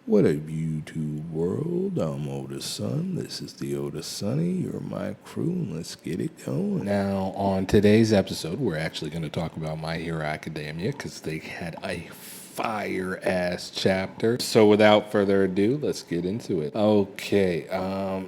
What up, YouTube world? I'm Otis Sun. This is the Otis Sunny. You're my crew, and let's get it going. Now, on today's episode, we're actually going to talk about My Hero Academia because they had a fire-ass chapter. So without further ado, let's get into it. Okay,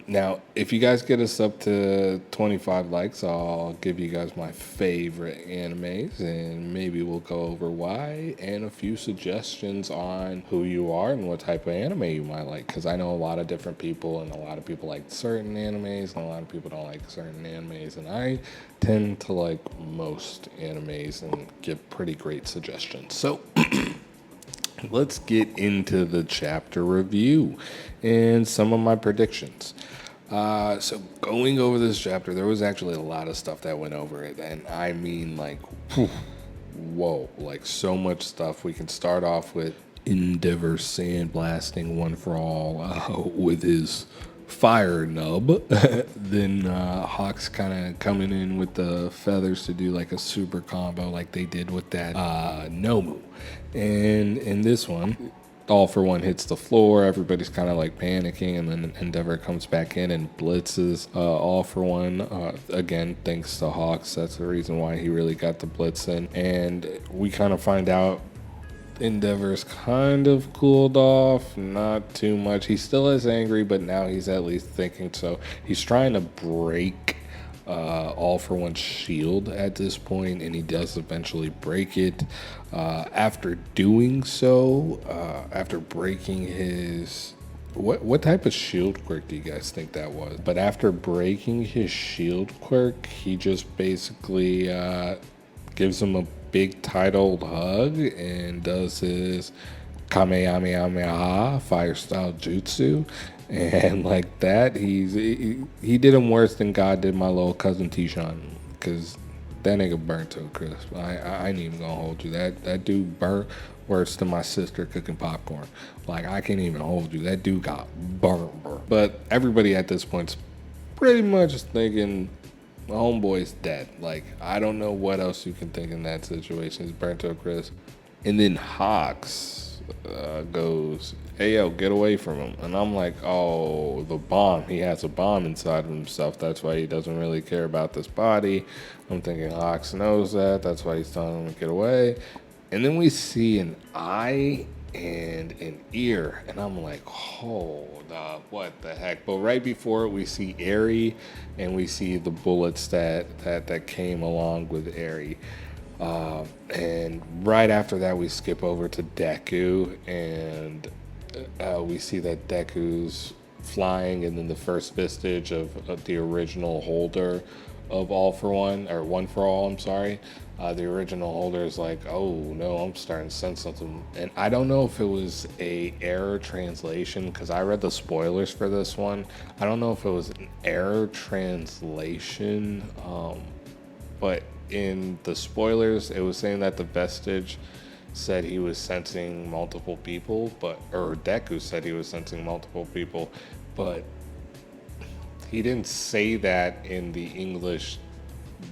now, if you guys get us up to 25 likes, I'll give you guys my favorite animes, and maybe we'll go over why, and a few suggestions on who you are and what type of anime you might like, because I know a lot of different people, and a lot of people like certain animes, and a lot of people don't like certain animes, and I tend to like most animes and give pretty great suggestions. So let's get into the chapter review and some of my predictions. So going over this chapter, there was actually a lot of stuff that went over it, and I mean like, whoa, like so much stuff. We can start off with Endeavor sandblasting One for All with his fire nub. Then Hawks kind of coming in with the feathers to do like a super combo like they did with that Nomu. And in this one, All for One hits the floor. Everybody's kind of like panicking, and then Endeavor comes back in and blitzes All for One. Again, thanks to Hawks. That's the reason why he really got the blitz in. And we kind of find out Endeavor's kind of cooled off, not too much. He still is angry, but now he's at least thinking. So he's trying to break All for One's shield at this point, and he does eventually break it. After doing so, after breaking his... What type of shield quirk do you guys think that was? But after breaking his shield quirk, he just basically gives him a big titled hug and does his Kamehameha fire style jutsu, and like that he did him worse than God did my little cousin Tishan, because that nigga burnt to a crisp. I ain't even gonna hold you. That dude burnt worse than my sister cooking popcorn. Like, I can't even hold you. That dude got burnt. But everybody at this point's pretty much thinking homeboy's dead. Like, I don't know what else you can think in that situation. He's burnt to a crisp. And then Hawks goes, hey, yo, get away from him. And I'm like, oh, the bomb. He has a bomb inside of himself. That's why he doesn't really care about this body. I'm thinking Hawks knows that. That's why he's telling him to get away. And then we see an eye and an ear. And I'm like, hold up, what the heck? But right before it, we see Eri, and we see the bullets that came along with Eri. And right after that, we skip over to Deku, and we see that Deku's flying, and then the first vestige of the original holder of All for One, or One for All, I'm sorry. The original holder is like, oh no, I'm starting to sense something. And I don't know if it was a error translation, because I read the spoilers for this one. I don't know if it was an error translation, but in the spoilers, it was saying that the vestige said he was sensing multiple people, or Deku said he was sensing multiple people, but he didn't say that in the English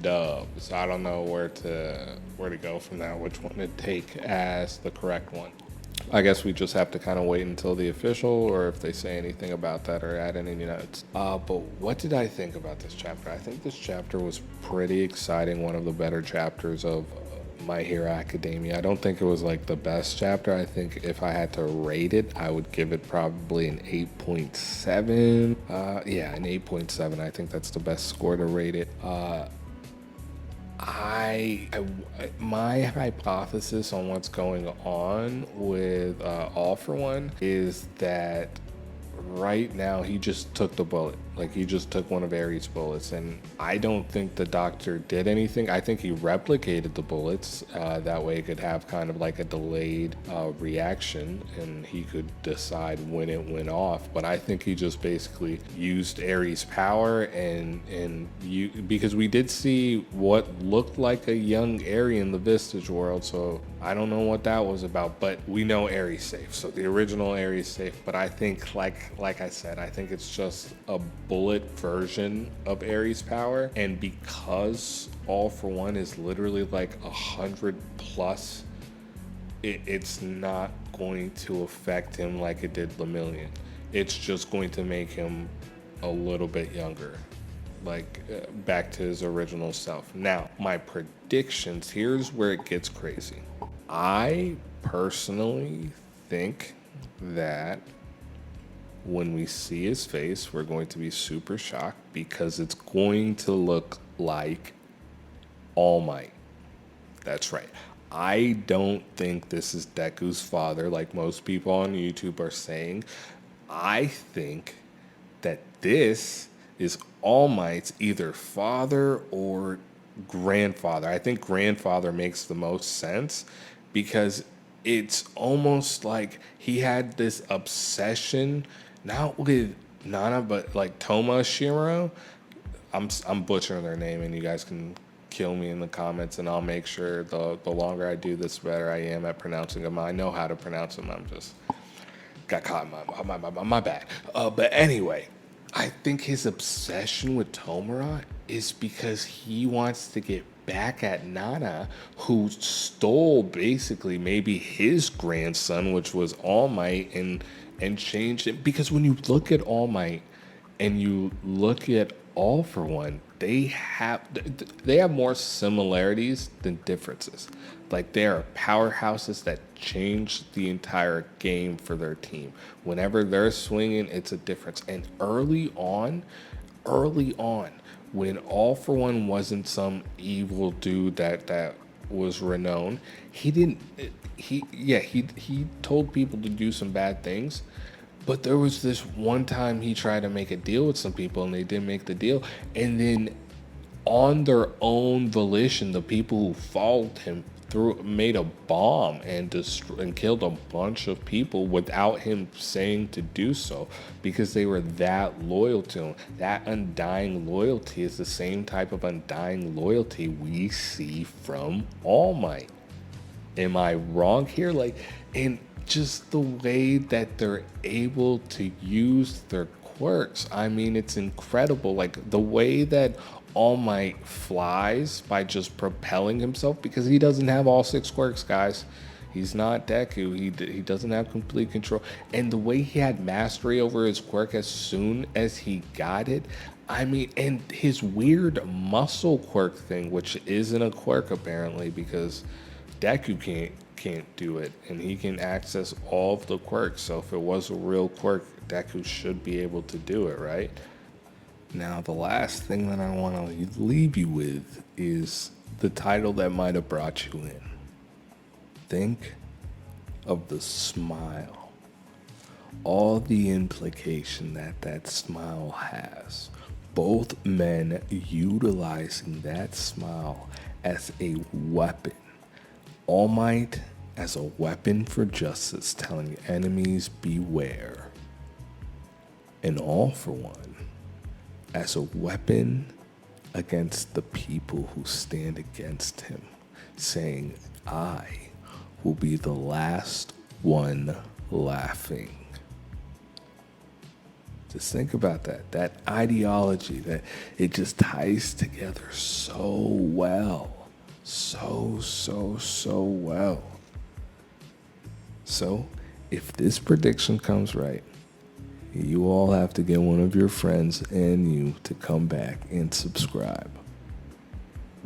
dub. So I don't know where to go from that, which one to take as the correct one. I guess we just have to kind of wait until the official, or if they say anything about that or add any notes. But what did I think about this chapter? I think this chapter was pretty exciting, one of the better chapters of My Hero Academia. I don't think it was like the best chapter. I think if I had to rate it, I would give it probably an 8.7. Yeah, an 8.7. I think that's the best score to rate it. My hypothesis on what's going on with All for One is that right now he just took the bullet. Like, he just took one of Ares' bullets, and I don't think the doctor did anything. I think he replicated the bullets. That way it could have kind of like a delayed reaction, and he could decide when it went off. But I think he just basically used Ares' power, because we did see what looked like a young Ares in the Vistage world, so I don't know what that was about, but we know Ares safe. So the original Ares safe, but I think, like I said, I think it's just a bullet version of Ares' power, and because All for One is literally like 100 plus, it's not going to affect him like it did Lemillion. It's just going to make him a little bit younger, like back to his original self. Now, my predictions, here's where it gets crazy. I personally think that when we see his face, we're going to be super shocked because it's going to look like All Might. That's right. I don't think this is Deku's father, like most people on YouTube are saying. I think that this is All Might's either father or grandfather. I think grandfather makes the most sense because it's almost like he had this obsession, not with Nana, but like Toma Shiro. I'm butchering their name, and you guys can kill me in the comments, and I'll make sure the longer I do this, better I am at pronouncing them. I know how to pronounce them. I'm just got caught in my bad. But anyway, I think his obsession with Tomura is because he wants to get back at Nana, who stole basically maybe his grandson, which was All Might, and changed it. Because when you look at All Might and you look at All for One, they have more similarities than differences. Like, they are powerhouses that change the entire game for their team. Whenever they're swinging, it's a difference. And early on, when All for One wasn't some evil dude that was renowned, he told people to do some bad things. But there was this one time he tried to make a deal with some people and they didn't make the deal. And then on their own volition, the people who followed him made a bomb and killed a bunch of people without him saying to do so, because they were that loyal to him. That undying loyalty is the same type of undying loyalty we see from All Might. Am I wrong here? Like, and just the way that they're able to use their quirks, I mean, it's incredible. Like, the way that All Might flies by just propelling himself, because he doesn't have all 6 quirks, guys. He's not Deku. He doesn't have complete control. And the way he had mastery over his quirk as soon as he got it, I mean, and his weird muscle quirk thing, which isn't a quirk apparently, because Deku can't do it, and he can access all of the quirks. So if it was a real quirk, Deku should be able to do it, right? Now, the last thing that I want to leave you with is the title that might have brought you in. Think of the smile. All the implication that smile has. Both men utilizing that smile as a weapon. All Might as a weapon for justice, telling enemies beware. And All for One as a weapon against the people who stand against him, saying, I will be the last one laughing. Just think about that ideology, that it just ties together so well. So well. So, if this prediction comes right, you all have to get one of your friends and you to come back and subscribe.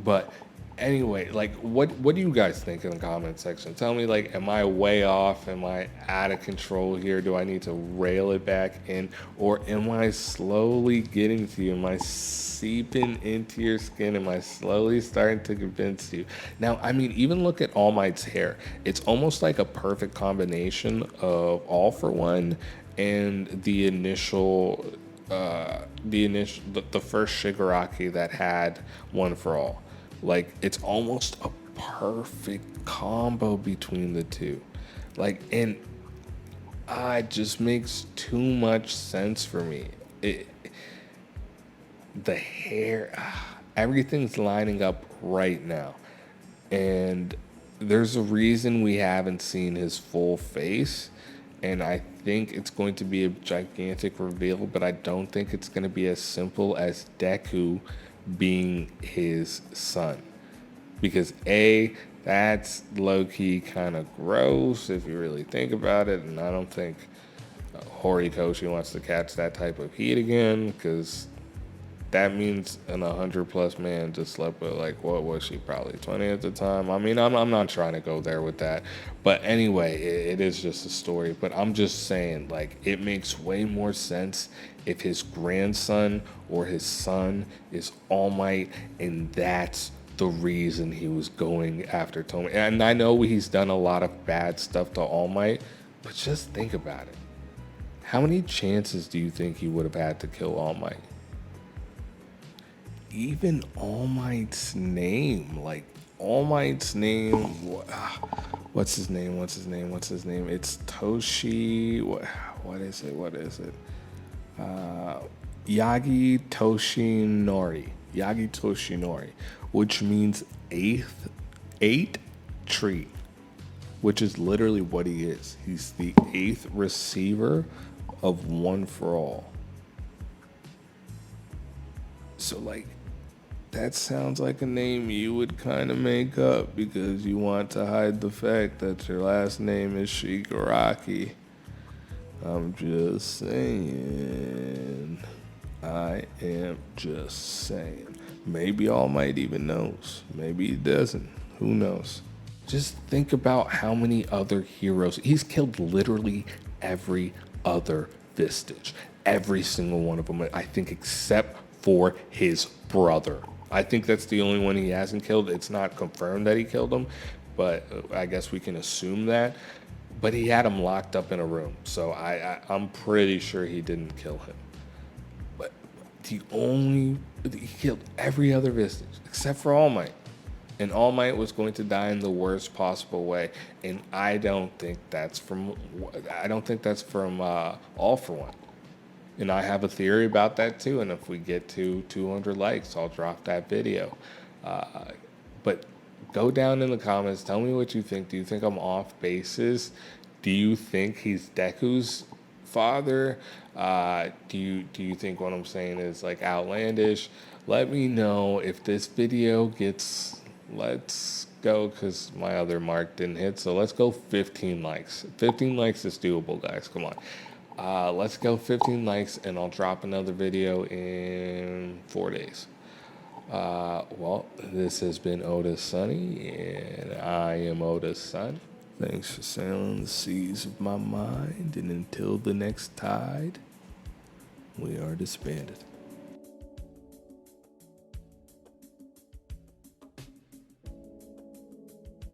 But anyway, like, what do you guys think in the comment section? Tell me, like, am I way off? Am I out of control here? Do I need to rail it back in? Or am I slowly getting to you? Am I seeping into your skin? Am I slowly starting to convince you? Now, I mean, even look at All Might's hair. It's almost like a perfect combination of All for One and the first Shigaraki that had One for All. Like, it's almost a perfect combo between the two. Like, and it just makes too much sense for me. The hair, everything's lining up right now. And there's a reason we haven't seen his full face. And I think it's going to be a gigantic reveal, but I don't think it's going to be as simple as Deku being his son. Because A, That's low-key kind of gross if you really think about it, and I don't think Horikoshi wants to catch that type of heat again, because that means an 100+ man just slept with, like, what was she, probably 20 at the time? I mean, I'm not trying to go there with that. But anyway, it is just a story. But I'm just saying, like, it makes way more sense if his grandson or his son is All Might, and that's the reason he was going after Tomy. And I know he's done a lot of bad stuff to All Might, but just think about it. How many chances do you think he would have had to kill All Might? Even All Might's name, like All Might's name, what's his name? It's Toshi. What is it? Yagi Toshinori, which means eight tree, which is literally what he is. He's the 8th receiver of One for All. So, like, that sounds like a name you would kind of make up because you want to hide the fact that your last name is Shigaraki. I'm just saying. I am just saying. Maybe All Might even knows. Maybe he doesn't. Who knows? Just think about how many other heroes. He's killed literally every other Vistage. Every single one of them, I think, except for his brother. I think that's the only one he hasn't killed. It's not confirmed that he killed him, but I guess we can assume that. But he had him locked up in a room, so I'm pretty sure he didn't kill him. But he killed every other Vistage except for All Might. And All Might was going to die in the worst possible way. And I don't think that's from All For One. And I have a theory about that too. And if we get to 200 likes, I'll drop that video. But go down in the comments. Tell me what you think. Do you think I'm off basis? Do you think he's Deku's father? Do you think what I'm saying is like outlandish? Let me know if this video gets. Let's go, because my other mark didn't hit. So let's go 15 likes. 15 likes is doable, guys. Come on. Let's go 15 likes, and I'll drop another video in 4 days. Well, this has been Oda's Sonny, and I am Oda's son. Thanks for sailing the seas of my mind, and until the next tide, we are disbanded.